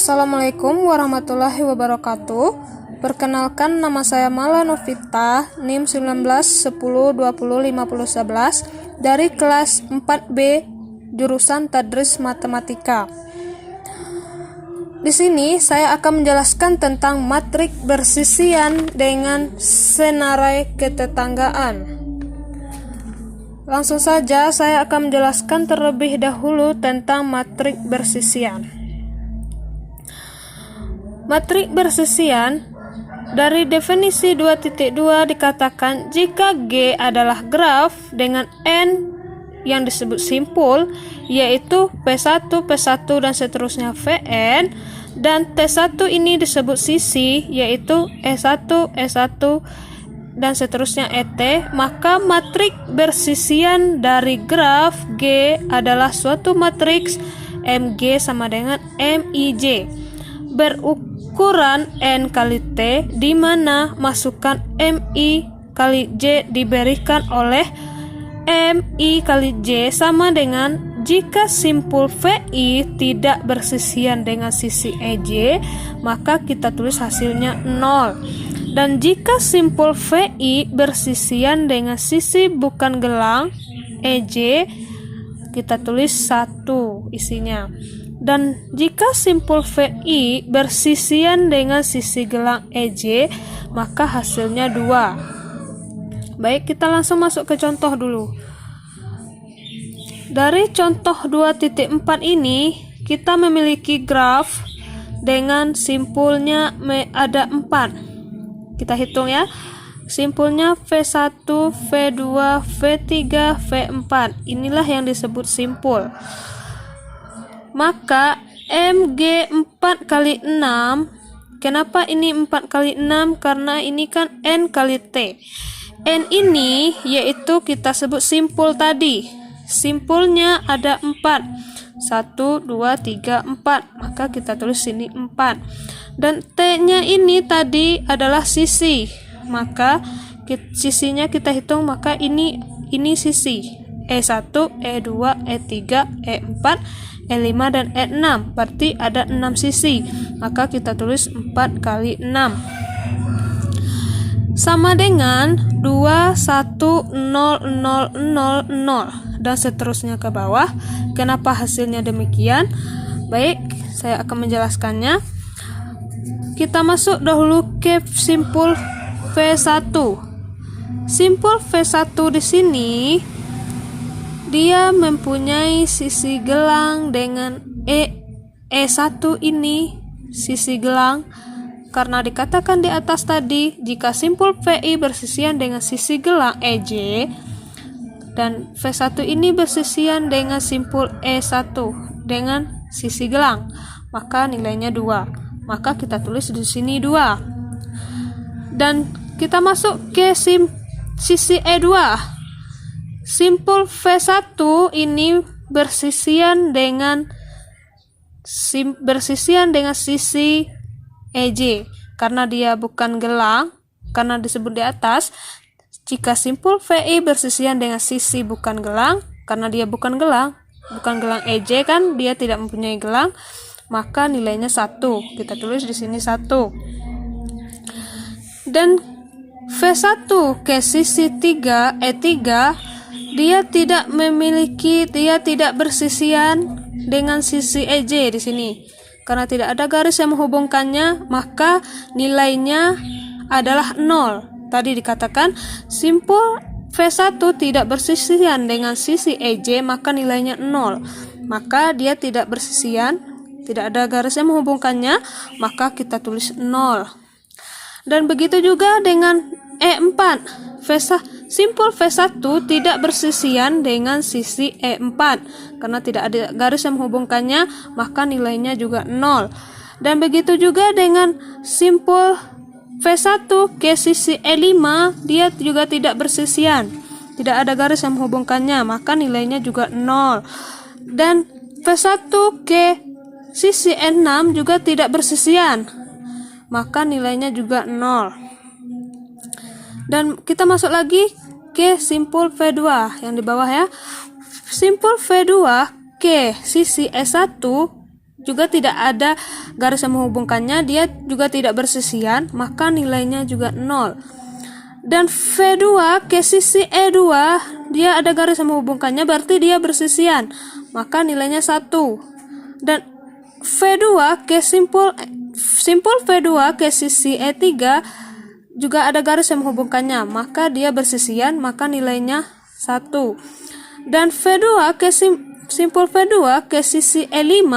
Assalamualaikum warahmatullahi wabarakatuh. Perkenalkan, nama saya Mala Novita, NIM 1910205011 dari kelas 4B jurusan Tadris Matematika. Di sini saya akan menjelaskan tentang matrik bersisian dengan senarai ketetanggaan. Langsung saja saya akan menjelaskan terlebih dahulu tentang matrik bersisian. Matrik bersisian dari definisi 2.2 dikatakan jika G adalah graf dengan N yang disebut simpul, yaitu P1, P1 dan seterusnya Vn, dan T1 ini disebut sisi, yaitu E1, E1 dan seterusnya Et, maka matrik bersisian dari graf G adalah suatu matriks Mg sama dengan Mij berukuran N kali T, di mana masukan Mi kali J diberikan oleh Mi kali J sama dengan jika simpul Vi tidak bersisian dengan sisi EJ, maka kita tulis hasilnya 0. Dan jika simpul Vi bersisian dengan sisi bukan gelang EJ, kita tulis 1 isinya. Dan jika simpul Vi bersisian dengan sisi gelang EJ, maka hasilnya 2. Baik, kita langsung masuk ke contoh dulu. Dari contoh 2.4 ini, kita memiliki graf dengan simpulnya ada 4. Kita hitung ya. Simpulnya V1, V2, V3, V4. Inilah yang disebut simpul. Maka Mg 4 kali 6. Kenapa ini 4 kali 6? Karena ini kan N kali T. N ini yaitu kita sebut simpul tadi. Simpulnya ada 4. 1, 2, 3, 4. Maka kita tulis sini 4. Dan T-nya ini tadi adalah sisi. Maka sisinya kita hitung, maka ini sisi. E1, E2, E3, E4, E5 dan E6, berarti ada 6 sisi, maka kita tulis 4 kali 6 sama dengan 2, 1, 0, 0, 0, 0 dan seterusnya ke bawah. Kenapa hasilnya demikian? Baik, saya akan menjelaskannya. Kita masuk dahulu ke simpul V1. Simpul V1 di sini dia mempunyai sisi gelang dengan E1 ini sisi gelang, karena dikatakan di atas tadi jika simpul Vi bersisian dengan sisi gelang EJ dan V1 ini bersisian dengan simpul E1 dengan sisi gelang, maka nilainya 2. Maka kita tulis di sini 2. Dan kita masuk ke sisi E2. Simpul V1 ini bersisian dengan sisi EJ karena dia bukan gelang, karena disebut di atas jika simpul Vi bersisian dengan sisi bukan gelang, karena dia bukan gelang EJ kan, dia tidak mempunyai gelang, maka nilainya 1. Kita tulis di sini 1. Dan V1 ke sisi 3 E3 dia tidak bersisian dengan sisi EJ di sini. Karena tidak ada garis yang menghubungkannya, maka nilainya adalah 0. Tadi dikatakan simpul V1 tidak bersisian dengan sisi EJ, maka nilainya 0. Maka dia tidak bersisian, tidak ada garis yang menghubungkannya, maka kita tulis 0. Dan begitu juga dengan E4. Simpul V1 tidak bersisian dengan sisi E4 karena tidak ada garis yang menghubungkannya, maka nilainya juga 0. Dan begitu juga dengan simpul V1 ke sisi E5, dia juga tidak bersisian, tidak ada garis yang menghubungkannya, maka nilainya juga 0. Dan V1 ke sisi E6 juga tidak bersisian, maka nilainya juga 0. Dan kita masuk lagi ke simpul V2 yang di bawah ya. Simpul V2 ke sisi E1 juga tidak ada garis yang menghubungkannya, dia juga tidak bersisian, maka nilainya juga 0. Dan V2 ke sisi E2, dia ada garis yang menghubungkannya, berarti dia bersisian, maka nilainya 1. Dan V2 ke simpul V2 ke sisi E3 juga ada garis yang menghubungkannya, maka dia bersisian, maka nilainya 1. Dan V2 ke simpul V2 ke sisi E5,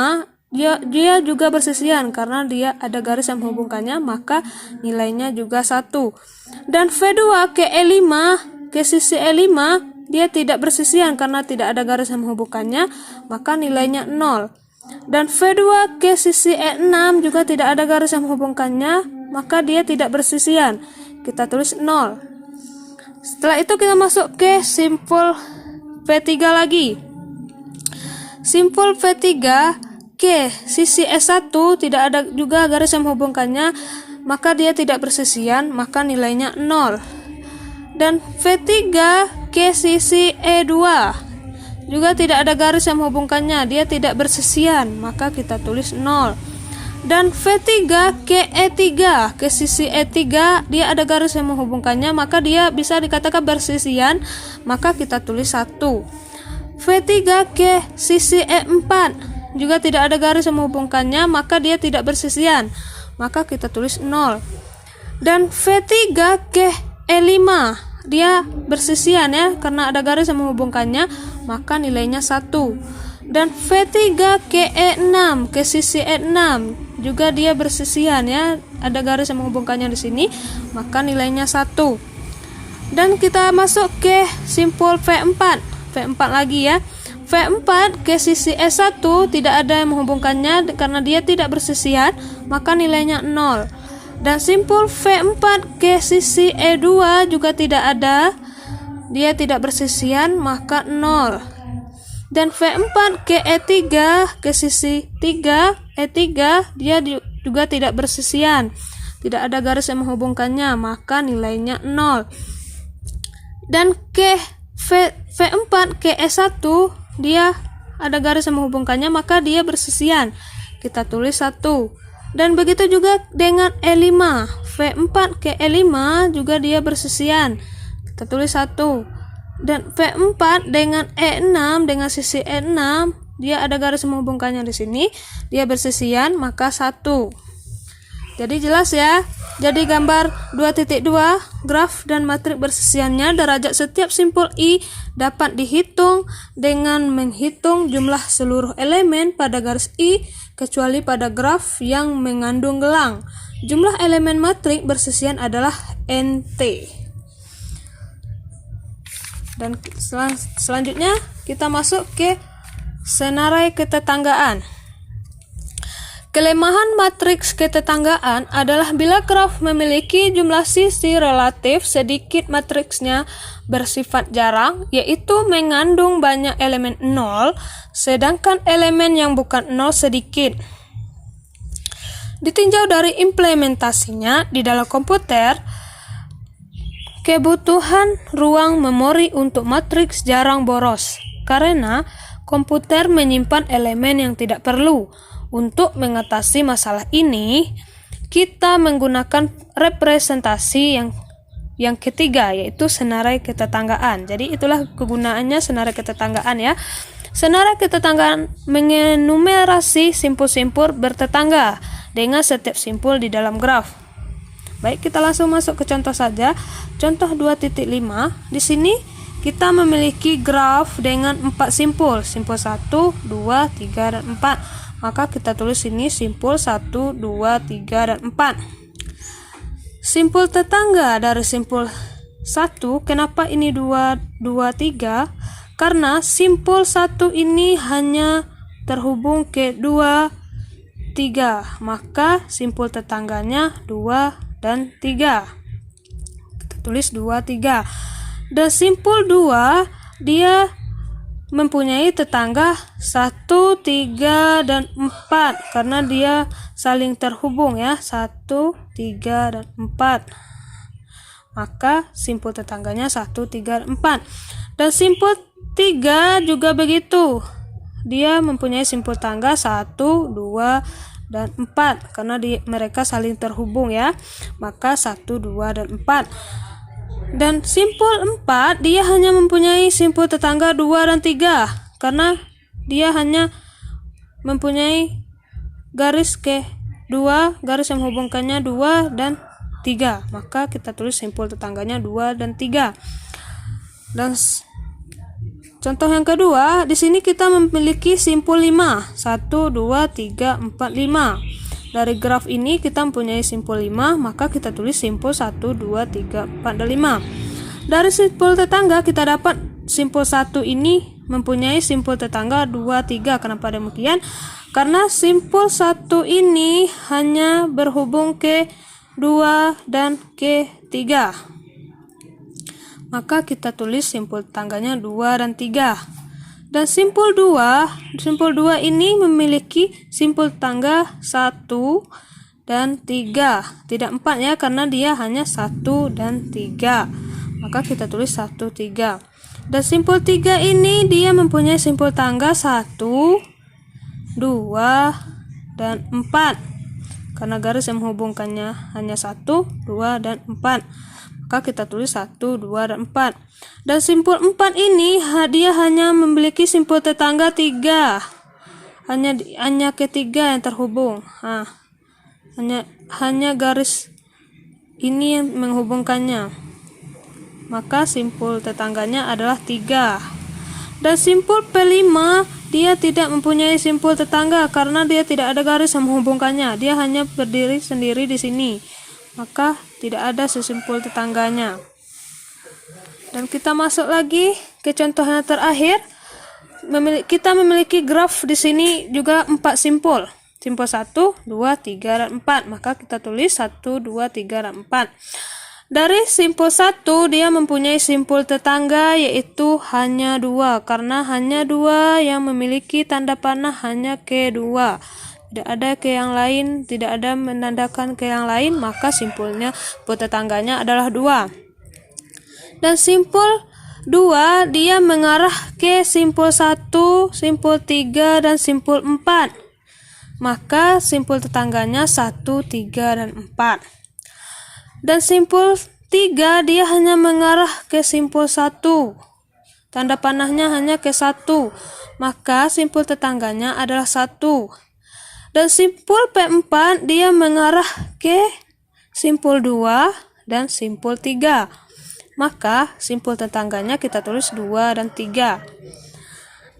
dia juga bersisian karena dia ada garis yang menghubungkannya, maka nilainya juga 1. Dan V2 ke E5 ke sisi E5, dia tidak bersisian karena tidak ada garis yang menghubungkannya, maka nilainya 0. Dan V2 ke sisi E6 juga tidak ada garis yang menghubungkannya, maka dia tidak bersisian. Kita tulis 0. Setelah itu kita masuk ke simpul V3 lagi. Simpul V3 ke sisi E1 tidak ada juga garis yang menghubungkannya, maka dia tidak bersisian, maka nilainya 0. Dan V3 ke sisi E2 juga tidak ada garis yang menghubungkannya, dia tidak bersisian, maka kita tulis 0. Dan V3 ke E3 ke sisi E3, dia ada garis yang menghubungkannya, maka dia bisa dikatakan bersisian, maka kita tulis 1. V3 ke sisi E4 juga tidak ada garis yang menghubungkannya, maka dia tidak bersisian, maka kita tulis 0. Dan V3 ke E5, dia bersisian ya, karena ada garis yang menghubungkannya, maka nilainya 1. Dan V3 ke E6 ke sisi E6 juga dia bersisian ya, ada garis yang menghubungkannya di sini, maka nilainya 1. Dan kita masuk ke simpul V4 lagi ya. V4 ke sisi E1 tidak ada yang menghubungkannya karena dia tidak bersisian, maka nilainya 0. Dan simpul V4 ke sisi E2 juga tidak ada, dia tidak bersisian, maka 0. Dan V4 ke E3 ke sisi 3 E3, dia juga tidak bersisian, tidak ada garis yang menghubungkannya, maka nilainya 0. Dan ke V4 ke E1, dia ada garis yang menghubungkannya, maka dia bersisian, kita tulis 1. Dan begitu juga dengan E5, V4 ke E5 juga dia bersisian, kita tulis 1. Dan V4 dengan E6 dengan sisi E6, dia ada garis menghubungkannya di sini, dia bersisian, maka 1. Jadi jelas ya. Jadi gambar 2.2 graf dan matrik bersisiannya, derajat setiap simpul I dapat dihitung dengan menghitung jumlah seluruh elemen pada garis I kecuali pada graf yang mengandung gelang. Jumlah elemen matrik bersisian adalah NT. Dan selanjutnya kita masuk ke senarai ketetanggaan. Kelemahan matriks ketetanggaan adalah bila graf memiliki jumlah sisi relatif sedikit, matriksnya bersifat jarang, yaitu mengandung banyak elemen 0, sedangkan elemen yang bukan 0 sedikit. Ditinjau dari implementasinya di dalam komputer, kebutuhan ruang memori untuk matriks jarang boros, karena komputer menyimpan elemen yang tidak perlu. Untuk mengatasi masalah ini, kita menggunakan representasi yang ketiga, yaitu senarai ketetanggaan. Jadi itulah kegunaannya senarai ketetanggaan ya. Senarai ketetanggaan mengenumerasi simpul-simpul bertetangga dengan setiap simpul di dalam graf. Baik, kita langsung masuk ke contoh saja. Contoh 2.5. Di sini kita memiliki graf dengan 4 simpul. Simpul 1, 2, 3, dan 4. Maka kita tulis ini simpul 1, 2, 3, dan 4. Simpul tetangga dari simpul 1, kenapa ini 2, 2, 3? Karena simpul 1 ini hanya terhubung ke 2, 3. Maka simpul tetangganya 2 dan 3. Kita tulis 2, 3. Dan simpul 2, dia mempunyai tetangga 1, 3, dan 4 karena dia saling terhubung ya, 1, 3, dan 4. Maka simpul tetangganya 1, 3, dan 4. Dan simpul 3 juga begitu. dia mempunyai simpul tangga 1, 2, dan 4 karena mereka saling terhubung ya. Maka 1, 2, dan 4. Dan simpul 4 dia hanya mempunyai simpul tetangga 2 dan 3 karena dia hanya mempunyai garis garis yang menghubungkannya 2 dan 3. Maka kita tulis simpul tetangganya 2 dan 3. Dan contoh yang kedua, di sini kita memiliki simpul 5. 1, 2, 3, 4, 5. Dari graf ini kita mempunyai simpul 5, maka kita tulis simpul 1, 2, 3, 4, dan 5. Dari simpul tetangga kita dapat simpul 1 ini mempunyai simpul tetangga 2, 3. Kenapa demikian? Karena simpul 1 ini hanya berhubung ke 2 dan ke 3. Maka kita tulis simpul tetangganya 2 dan 3. Dan simpul 2 ini memiliki simpul tetangga 1 dan 3. Tidak 4 ya, karena dia hanya 1 dan 3. Maka kita tulis 1, 3. Dan simpul 3 ini dia mempunyai simpul tangga 1, 2, dan 4. Karena garis yang menghubungkannya hanya 1, 2, dan 4. Maka kita tulis 1, 2, dan 4. Dan simpul 4 ini dia hanya memiliki simpul tetangga 3. Hanya ketiga yang terhubung. Hanya garis ini yang menghubungkannya. Maka simpul tetangganya adalah 3. Dan simpul P5 dia tidak mempunyai simpul tetangga karena dia tidak ada garis yang menghubungkannya. Dia hanya berdiri sendiri di sini. Maka tidak ada sesimpul tetangganya. Dan kita masuk lagi ke contoh yang terakhir. Kita memiliki graf di sini juga 4 simpul. Simpul 1, 2, 3, dan 4. Maka kita tulis 1, 2, 3, dan 4. Dari simpul 1 dia mempunyai simpul tetangga yaitu hanya 2 karena hanya 2 yang memiliki tanda panah hanya ke 2. Tidak ada ke yang lain, tidak ada menandakan ke yang lain, maka simpulnya tetangganya adalah 2. Dan simpul 2 dia mengarah ke simpul 1, simpul 3, dan simpul 4. Maka simpul tetangganya 1, 3, dan 4. Dan simpul 3 dia hanya mengarah ke simpul 1. Tanda panahnya hanya ke 1. Maka simpul tetangganya adalah 1. Dan simpul P4 dia mengarah ke simpul 2 dan simpul 3. Maka simpul tetangganya kita tulis 2 dan 3.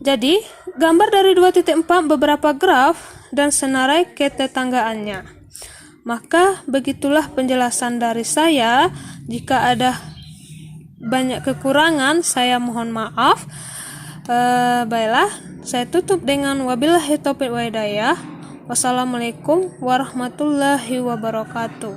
Jadi, gambar dari 2.4 beberapa graf dan senarai ketetanggaannya. Maka begitulah penjelasan dari saya. Jika ada banyak kekurangan, saya mohon maaf. Baiklah, saya tutup dengan wabillahi taufiq wa hidayah. Wassalamualaikum warahmatullahi wabarakatuh.